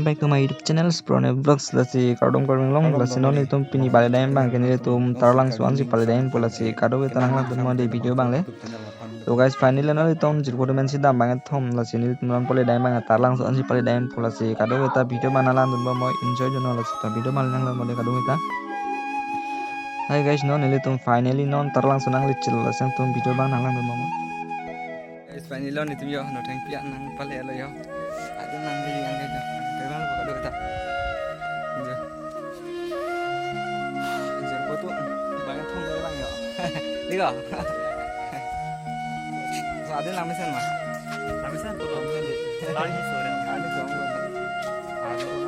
back to my YouTube channel Sprone Vlogs lasi kardom long lasi non itum pini bale daim bang kini tum tarlang suan si bale daim pula si kado kita nang lang tum de video bang le. So guys finally non itum jirgo men si dam bang thom lasi ni tum lang pole daim bang tarlang suan si bale daim pula si kado kita video mana lang tum mo enjoy jono lasi ta video mana lang mo de kado kita. Hai guys non ini tum finally non tarlang sunang licil lasi tum video bang nang lang tum mo. Guys finally non itum yo no thank you nang pale lo yo. Ada nang di yang kayak gitu lo kado kita. Giờ có tụi bạn thông với bạn nhỏ đi cả sao đến làm cái sen mà làm cái sen tụi nó làm cái gì làm cái gì rồi làm cái gì